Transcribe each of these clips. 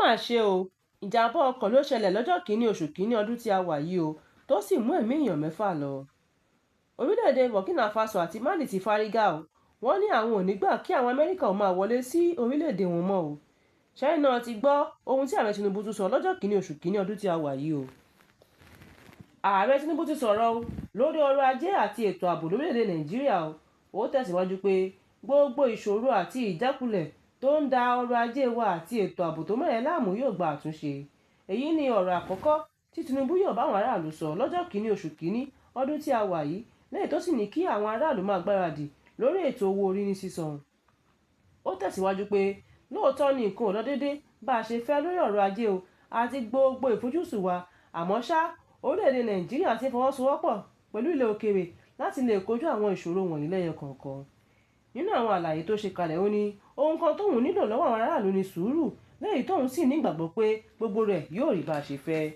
mà ṣe o, ìjàmbá ọkọ̀ ló ṣẹlẹ̀ lọ́jọ́ kìíní oṣù kìíní ọdún tí a wà yìí o, tó sì mú ẹ̀mí èèyàn 6 lọ. Orílẹ̀-èdè Burkina Faso àti Mali ti fárígá o, wọ́n ní àwọn ò ní gbà kí àwọn Amẹ́ríkà ó máa wọlé sí orílẹ̀-èdè wọn mọ́ o. ṣẹ́yìn náà ti gbọ́ ohun tí ààrẹ Tinubu tún sọ lọ́jọ́ kìíní oṣù kìíní ọdún tí a wà yìí o. Ààrẹ Tinubu ti sọ̀rọ̀ o lórí ọrọ̀ ajé àti ètò ààbò lórílẹ̀-èdè Nàìjíríà o. Ó tẹ̀síwájú pé gbogbo ìṣòro àti ìjákulẹ̀ tó ń da ọrọ̀ ajé wa àti ètò ààbò tó mẹ́rẹ̀ láàmú yóò gba àtúnṣe. Èyí ni ọ̀rọ̀ àkọ́kọ́ tí Tinubu yóò bá àwọn aráàlú sọ lọ́jọ́ kìíní oṣù kìíní ọdún tí a wà yìí, lẹ́yìn tó sì ní kí àwọn aráàlú máa gbáradì lórí ètò owó orí ní sísan. Ó tẹ̀síwájú pé lóòótọ́ ni nǹkan ò lọ déédé bá a ṣe fẹ́ lórí ọ̀rọ̀ ajé o àti gbogbo ìfojúsùn wa, àmọ́ ṣá orílẹ̀-èdè Nàìjíríà ti fọwọ́sowọ́pọ̀ pẹ̀lú ilẹ̀ òkèèrè láti lè kojú àwọn ìṣòro wọ̀nyí lẹ́yọ kọ̀ọ̀kan. Nínú àwọn àlàyé tó ṣe kalẹ̀, ó ní ohun kan tóun nílò lọ́wọ́ àwọn aráàlú ní sùúrù, lẹ́yìn tóun sì ní ìgbàgbọ́ pé gbogbo rẹ̀ yóò rí bá a ṣe fẹ́.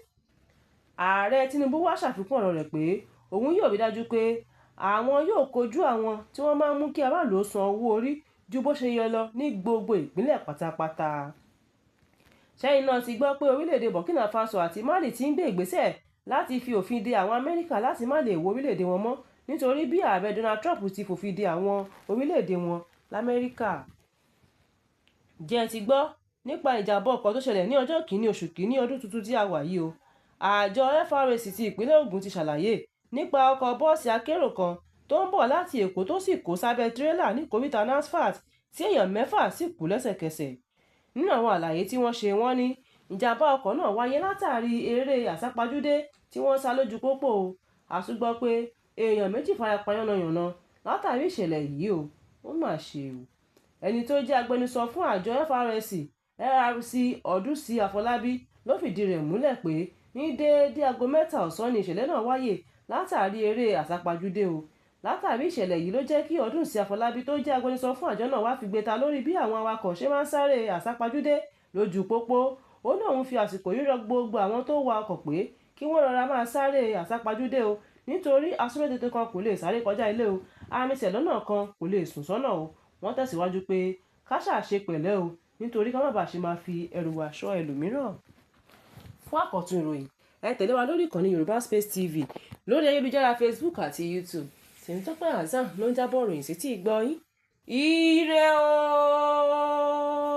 Ààrẹ Tinubu wá ṣàfikún ọ̀rọ̀ rẹ̀ pé òun yóò rí dájú pé àwọn yóò kojú àwọn tí wọ́n máa ń mú kí aráàlú ó san owó orí ju bó ṣe yẹ lọ ní gbogbo ìpínlẹ̀ pátápátá. ṣẹ́yìn náà ti gbọ́ pé orílẹ̀-èdè Burkina Faso àti Mali ti ń gbé ìgbésẹ̀ láti fi òfin de àwọn Amẹ́ríkà láti má lè wọ orílẹ̀-èdè wọn mọ́ nítorí bí ààrẹ Donald Trump ti fòfin de àwọn orílẹ̀-èdè wọn l'Amẹ́ríkà. Jẹ́ ti gbọ́ nípa ìjàmbá ọkọ̀ tó ṣẹlẹ̀ ní ọjọ́ kìíní oṣù kìíní ọdún tuntun tí a wà yìí o. Àjọ FRC ti ìpínlẹ̀ Ògùn ti ṣàlàyé nípa ọkọ̀ bọ́ọ̀sì akérò kan tó ń bọ̀ láti Èkó tó sì kó sábẹ́ tírélà ní ìkóríta NASFAT tí èèyàn 6 sì kú lẹ́sẹ̀kẹsẹ̀. Nínú àwọn àlàyé tí wọ́n ṣe, wọ́n ní ìjàmbá ọkọ̀ náà wáyé látàrí eré àsápajúdé tí wọ́n sá lójú pópó o. A tún gbọ́ pé èèyàn 2 farapa yánnayànna látàrí ìṣẹ̀lẹ̀ yìí o. Ó mà ṣe o. Ẹni tó jẹ́ agbẹnusọ fún àjọ FRC Ọdúnsì Àfọlábí ló fìdí rẹ̀ múlẹ̀ pé ní déédé aago 3 ọ̀sán ni ìṣẹ̀lẹ̀ náà wáyé látàrí eré àsápajúdé o. Látàrí ìṣẹ̀lẹ̀ yìí ló jẹ́ kí Ọdúnsì Àfọlábí tó jẹ́ agbẹnusọ fún àjọ náà wá fi gbé ta lórí bí àwọn awakọ̀ ṣe máa ń sáré àsápajúdé lójú pópó. Ó ní òun fi àsìkò yìí rọ gbogbo àwọn tó wa ọkọ̀ pé kí wọ́n rọra máa sáré àsápajúdé o, nítorí asúré-tètè kan kò lè sáré kọjá ilé o, arìnsẹ̀ lọ́nà kan kò lè sùn sọ́nà o. Wọ́n tẹ̀síwájú pé ká ṣáà ṣe pẹ̀lẹ́ o, nítorí ká má bàa ṣe máa fi ẹrù wa ṣọ́ ẹlòmíràn. Fún àkọ́tún ìròyìn, ẹ tẹ̀lé wa lórí ìkànnì Yorùbá Space TV lórí ayélujára Facebook àti YouTube. Tèmítọ́pẹ́ Hasan ló ń jábọ̀ ròyìn sétí ìgbọ́ yín. Ire o.